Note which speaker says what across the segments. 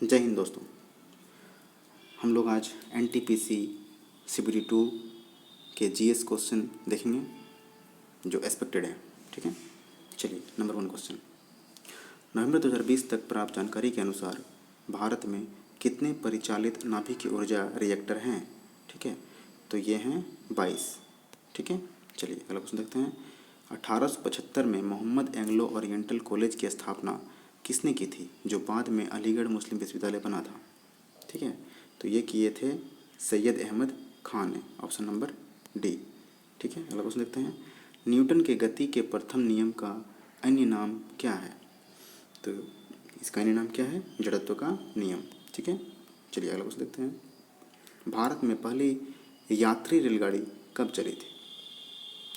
Speaker 1: जय हिंद दोस्तों। हम लोग आज एनटीपीसी सीबीडी 2 के जीएस क्वेश्चन देखेंगे जो एक्सपेक्टेड है। ठीक है, चलिए नंबर 1 क्वेश्चन। नवंबर 2020 तक प्राप्त जानकारी के अनुसार भारत में कितने परिचालित नाभिकीय ऊर्जा रिएक्टर हैं? ठीक है, तो ये हैं 22। ठीक है, चलिए अगला क्वेश्चन देखते हैं। 1875 में मोहम्मद एंग्लो ओरिएंटल कॉलेज की स्थापना किसने की थी, जो बाद में अलीगढ़ मुस्लिम विश्वविद्यालय बना था? ठीक है, तो ये किए थे सैयद अहमद खान ने, ऑप्शन नंबर डी। ठीक है, अगला क्वेश्चन देखते हैं। न्यूटन के गति के प्रथम नियम का अन्य नाम क्या है? तो इसका अन्य नाम क्या है? जड़त्व का नियम। ठीक है, चलिए अगला क्वेश्चन देखते हैं। भारत में पहली यात्री रेलगाड़ी कब चली थी?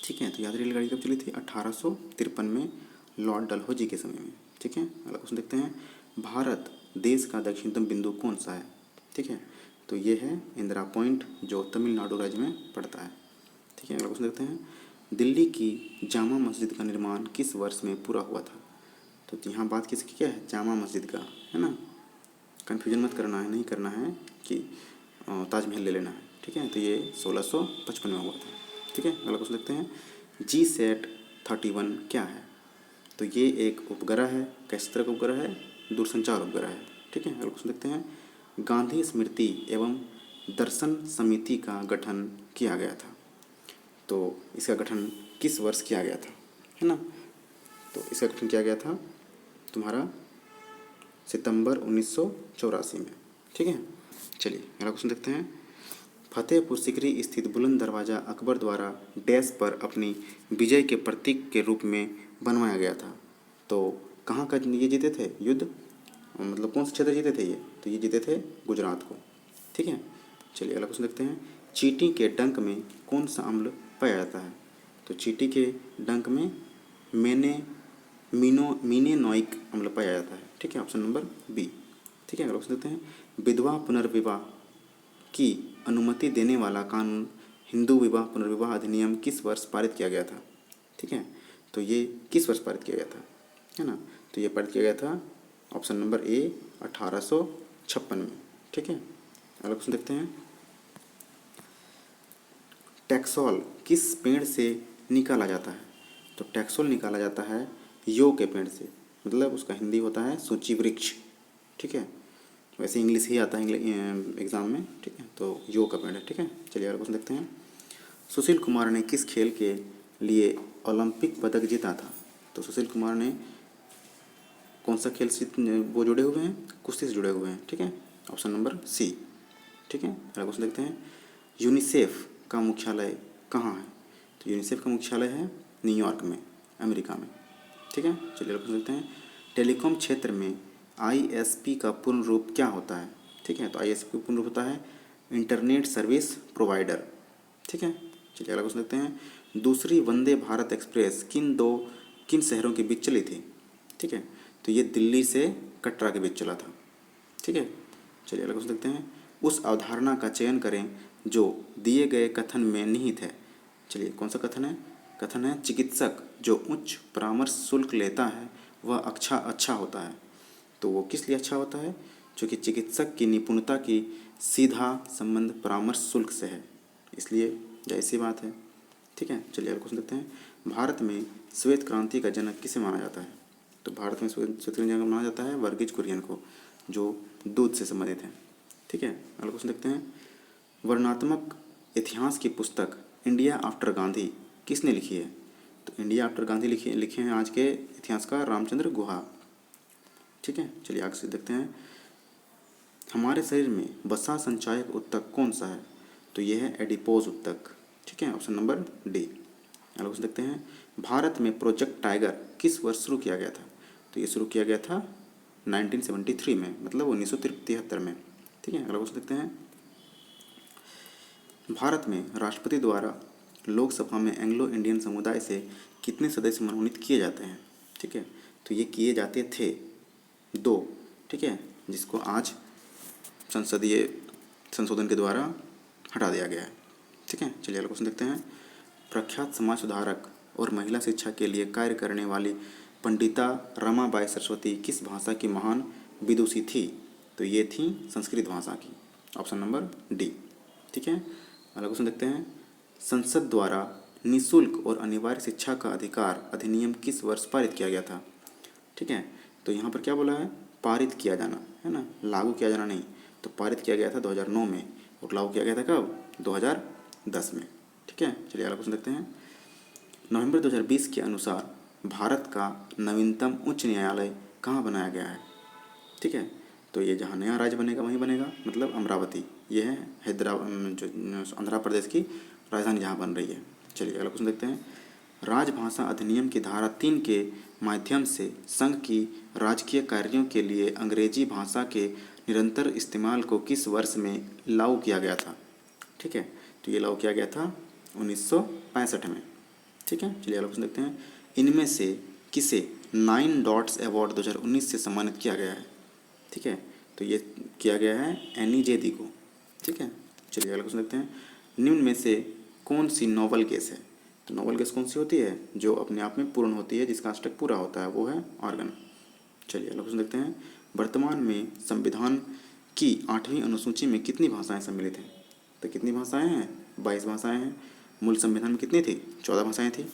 Speaker 1: ठीक है, तो यात्री रेलगाड़ी कब चली थी? 1853 में लॉर्ड डलहौजी के समय में। ठीक है, अगला क्वेश्चन देखते हैं। भारत देश का दक्षिणतम बिंदु कौन सा है? ठीक है, तो ये है इंदिरा पॉइंट जो तमिलनाडु राज्य में पड़ता है। ठीक है, अगला क्वेश्चन देखते हैं। दिल्ली की जामा मस्जिद का निर्माण किस वर्ष में पूरा हुआ था? तो यहाँ बात किसकी क्या है? जामा मस्जिद का, है ना। कन्फ्यूजन मत करना है, नहीं करना है कि ताजमहल ले लेना है। ठीक है, तो ये 1655 में हुआ था। ठीक है, अगला क्वेश्चन देखते हैं। GSAT-31 क्या है? तो ये एक उपग्रह है। किस तरह का उपग्रह है? दूरसंचार उपग्रह है। ठीक है, अगला क्वेश्चन देखते हैं। गांधी स्मृति एवं दर्शन समिति का गठन किया गया था, तो इसका गठन किस वर्ष किया गया था, है ना। तो इसका गठन किया गया था तुम्हारा सितंबर 1984 में। ठीक है, चलिए अगला क्वेश्चन देखते हैं। फतेहपुर सीकरी स्थित बुलंद दरवाज़ा अकबर द्वारा डैश पर अपनी विजय के प्रतीक के रूप में बनवाया गया था, तो कहाँ का ये जीते थे युद्ध, मतलब कौन सा क्षेत्र जीते थे ये? तो ये जीते थे गुजरात को। ठीक है, चलिए अगला क्वेश्चन देखते हैं। चींटी के डंक में कौन सा अम्ल पाया जाता है? तो चींटी के डंक में मीनेनोइक अम्ल पाया जाता है। ठीक है, ऑप्शन नंबर बी। ठीक है, अगला क्वेश्चन देखते हैं। विधवा पुनर्विवाह की अनुमति देने वाला कानून हिंदू विवाह पुनर्विवाह अधिनियम किस वर्ष पारित किया गया था? ठीक है, तो ये किस वर्ष पारित किया गया था, है ना। तो ये पारित किया गया था ऑप्शन नंबर ए 1856 में। ठीक है, अगला क्वेश्चन देखते हैं। टैक्सोल किस पेड़ से निकाला जाता है? तो टैक्सोल निकाला जाता है यो के पेड़ से, मतलब उसका हिंदी होता है सूची वृक्ष। ठीक है, वैसे इंग्लिश ही आता है एग्ज़ाम में। ठीक है, तो यो का पेड़ है। ठीक है, चलिए अगला क्वेश्चन देखते हैं। सुशील कुमार ने किस खेल के लिए ओलंपिक पदक जीता था? तो सुशील कुमार ने कौन सा खेल से वो जुड़े हुए हैं? कुश्ती से जुड़े हुए हैं। ठीक है, ऑप्शन नंबर सी। ठीक है, अगला क्वेश्चन देखते हैं। यूनिसेफ का मुख्यालय कहाँ है? तो यूनिसेफ का मुख्यालय है न्यूयॉर्क में, अमेरिका में। ठीक है, चलिए अगला क्वेश्चन देखते हैं। टेलीकॉम क्षेत्र में ISP का पूर्ण रूप क्या होता है? ठीक है, तो ISP का पूर्ण रूप होता है इंटरनेट सर्विस प्रोवाइडर। ठीक है, चलिए अगला क्वेश्चन देखते हैं। दूसरी वंदे भारत एक्सप्रेस किन शहरों के बीच चली थी? ठीक है, तो ये दिल्ली से कटरा के बीच चला था। ठीक है, चलिए अगला क्वेश्चन देखते हैं। उस अवधारणा का चयन करें जो दिए गए कथन में निहित है। चलिए कौन सा कथन है? कथन है चिकित्सक जो उच्च परामर्श शुल्क लेता है वह अच्छा होता है। तो वो किस लिए अच्छा होता है? क्योंकि चिकित्सक की निपुणता की सीधा संबंध परामर्श शुल्क से है, इसलिए जाहिर सी बात है। ठीक है, चलिए अगला क्वेश्चन देखते हैं। भारत में श्वेत क्रांति का जनक किसे माना जाता है? तो भारत में श्वेत क्रांति जनक माना जाता है वर्गीज कुरियन को, जो दूध से संबंधित हैं। ठीक है, अगला क्वेश्चन देखते हैं। वर्णनात्मक इतिहास की पुस्तक इंडिया आफ्टर गांधी किसने लिखी है? तो इंडिया आफ्टर गांधी लिखे हैं आज के इतिहासकार रामचंद्र गुहा। ठीक है, चलिए आगे से देखते हैं। हमारे शरीर में वसा संचायक ऊतक कौन सा है? तो ये है एडिपोज ऊतक। ठीक है, ऑप्शन नंबर डी। अगला क्वेश्चन देखते हैं। भारत में प्रोजेक्ट टाइगर किस वर्ष शुरू किया गया था? तो ये शुरू किया गया था 1973 में, मतलब 1973 में। ठीक है, अगला क्वेश्चन देखते हैं। भारत में राष्ट्रपति द्वारा लोकसभा में एंग्लो इंडियन समुदाय से कितने सदस्य मनोनीत किए जाते हैं? ठीक है, तो ये किए जाते थे 2। ठीक है, जिसको आज संसदीय संशोधन के द्वारा हटा दिया गया है। ठीक है, चलिए अगला क्वेश्चन देखते हैं। प्रख्यात समाज सुधारक और महिला शिक्षा के लिए कार्य करने वाली पंडिता रमाबाई सरस्वती किस भाषा की महान विदुषी थी? तो ये थी संस्कृत भाषा की, ऑप्शन नंबर डी। ठीक है, अगला क्वेश्चन देखते हैं। संसद द्वारा निःशुल्क और अनिवार्य शिक्षा का अधिकार अधिनियम किस वर्ष पारित किया गया था? ठीक है, तो यहाँ पर क्या बोला है? पारित किया जाना, है ना, लागू किया जाना नहीं। तो पारित किया गया था 2009 में और लागू किया गया था कब? 2010 में। ठीक है, चलिए अगला क्वेश्चन देखते हैं। नवंबर 2020 के अनुसार भारत का नवीनतम उच्च न्यायालय कहाँ बनाया गया है? ठीक है, तो ये जहाँ नया राज्य बनेगा वहीं बनेगा, मतलब अमरावती। ये है हैदराबाद, जो आंध्र प्रदेश की राजधानी जहाँ बन रही है। चलिए अगला क्वेश्चन देखते हैं। राजभाषा अधिनियम की धारा 3 के माध्यम से संघ की राजकीय कार्यों के लिए अंग्रेजी भाषा के निरंतर इस्तेमाल को किस वर्ष में लागू किया गया था? ठीक है, तो ये लागू किया गया था 1965 में। ठीक है, चलिए अगला क्वेश्चन देखते हैं। इनमें से किसे 9 डॉट्स अवार्ड 2019 से सम्मानित किया गया है? ठीक है, तो ये किया गया है एनी जेदी को। ठीक है, चलिए अगला क्वेश्चन देखते हैं। निम्न में से कौन सी नोबल गैस है? तो नोबल गैस कौन सी होती है? जो अपने आप में पूर्ण होती है, जिसका अष्टक पूरा होता है, वो है आर्गन। चलिए अगला क्वेश्चन देखते हैं। वर्तमान में संविधान की 8वीं अनुसूची में कितनी भाषाएं सम्मिलित हैं? तो कितनी भाषाएं हैं? 22 भाषाएं हैं। मूल संविधान में कितनी थी? 14 भाषाएं थी।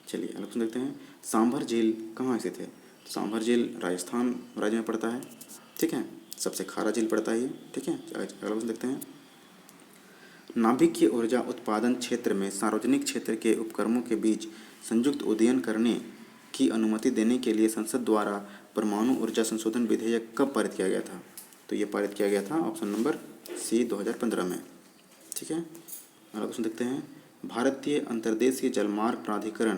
Speaker 1: चलिए अगला क्वेश्चन देखते हैं। सांभर झील कहाँ स्थित है? तो सांभर झील राजस्थान राज्य में पड़ता है। ठीक है, सबसे खारा झील पड़ता है ये। ठीक है, अगला क्वेश्चन देखते हैं। नाभिकीय ऊर्जा उत्पादन क्षेत्र में सार्वजनिक क्षेत्र के उपक्रमों के बीच संयुक्त उड्डयन करने की अनुमति देने के लिए संसद द्वारा परमाणु ऊर्जा संशोधन विधेयक कब पारित किया गया था? तो ये पारित किया गया था ऑप्शन नंबर सी 2015 में। ठीक है, अगला क्वेश्चन देखते हैं। भारतीय अंतर्देशीय जलमार्ग प्राधिकरण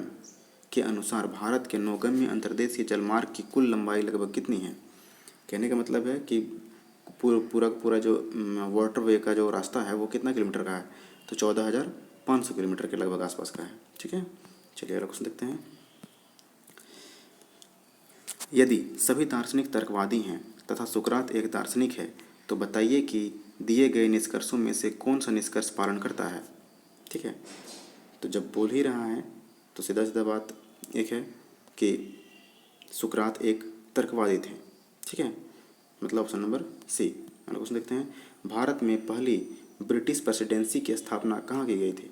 Speaker 1: के अनुसार भारत के नौगम्य अंतर्देशीय जलमार्ग की कुल लंबाई लगभग कितनी है? कहने का मतलब है कि पूरा जो वाटरवे का जो रास्ता है वो कितना किलोमीटर का है? तो 14,500 किलोमीटर के लगभग आसपास का है। ठीक है, चलिए अगला क्वेश्चन देखते हैं। यदि सभी दार्शनिक तर्कवादी हैं तथा सुकरात एक दार्शनिक है, तो बताइए कि दिए गए निष्कर्षों में से कौन सा निष्कर्ष पालन करता है? ठीक है, तो जब बोल ही रहा है तो सीधा सीधा बात एक है कि सुकरात एक तर्कवादी थे। ठीक है, मतलब ऑप्शन नंबर सी। अगला क्वेश्चन देखते हैं। भारत में पहली ब्रिटिश प्रेसिडेंसी की स्थापना कहाँ की गई थी?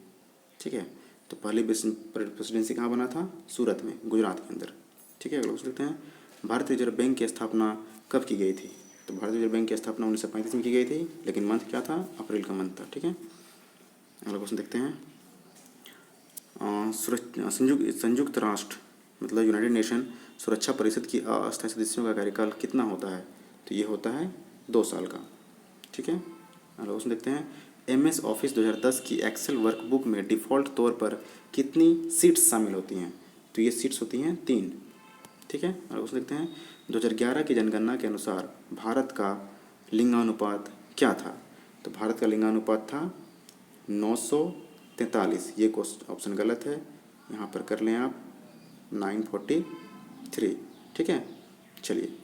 Speaker 1: ठीक है, तो पहली प्रेसिडेंसी कहाँ बना था? सूरत में, गुजरात के अंदर। ठीक है, अगला क्वेश्चन देखते हैं। भारतीय रिजर्व बैंक की स्थापना कब की गई थी? तो भारतीय रिजर्व बैंक की स्थापना 1935 में की गई थी, लेकिन मंथ क्या था? अप्रैल का मंथ था। ठीक है, अगला क्वेश्चन देखते हैं। संयुक्त राष्ट्र मतलब यूनाइटेड नेशन सुरक्षा परिषद की अस्थायी सदस्यों का कार्यकाल कितना होता है? तो ये होता है 2 साल का। ठीक है, अगला क्वेश्चन देखते हैं। MS ऑफिस 2010 की एक्सेल वर्कबुक में डिफ़ॉल्ट तौर पर कितनी सीट्स शामिल होती हैं? तो ये सीट्स होती हैं 3। ठीक है, अगला क्वेश्चन देखते हैं। 2011 की जनगणना के अनुसार भारत का लिंगानुपात क्या था? तो भारत का लिंगानुपात था 943। ये क्वेश्चन ऑप्शन गलत है, यहाँ पर कर लें आप 943। ठीक है, चलिए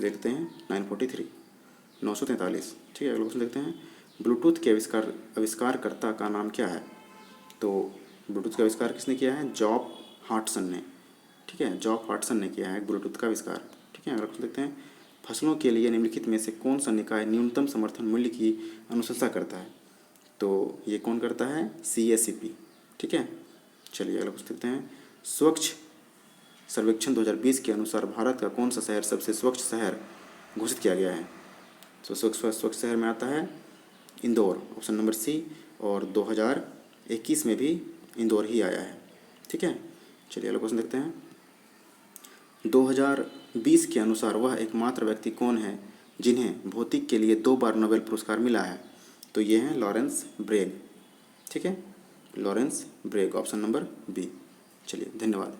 Speaker 1: देखते हैं 943, 943। ठीक है, अगला क्वेश्चन देखते हैं। ब्लूटूथ के आविष्कारकर्ता का नाम क्या है? तो ब्लूटूथ का आविष्कार किसने किया है? जॉब हार्टसन ने। ठीक है, जॉब हार्टसन ने किया है ब्लूटूथ का आविष्कार। ठीक है, अगला क्वेश्चन देखते हैं। फसलों के लिए निम्नलिखित में से कौन सा निकाय न्यूनतम समर्थन मूल्य की अनुशंसा करता है? तो ये कौन करता है? CACP। ठीक है, चलिए अगला क्वेश्चन देखते हैं। स्वच्छ सर्वेक्षण 2020 के अनुसार भारत का कौन सा शहर सबसे स्वच्छ शहर घोषित किया गया है? तो स्वच्छ शहर में आता है इंदौर, ऑप्शन नंबर सी। और 2021 में भी इंदौर ही आया है। ठीक है, चलिए अगला क्वेश्चन देखते हैं। 2020 के अनुसार वह एकमात्र व्यक्ति कौन है जिन्हें भौतिक के लिए 2 बार नोबेल पुरस्कार मिला है? तो ये हैं लॉरेंस ब्रेग। ठीक है, Lawrence Bragg, option number B. चलिए धन्यवाद।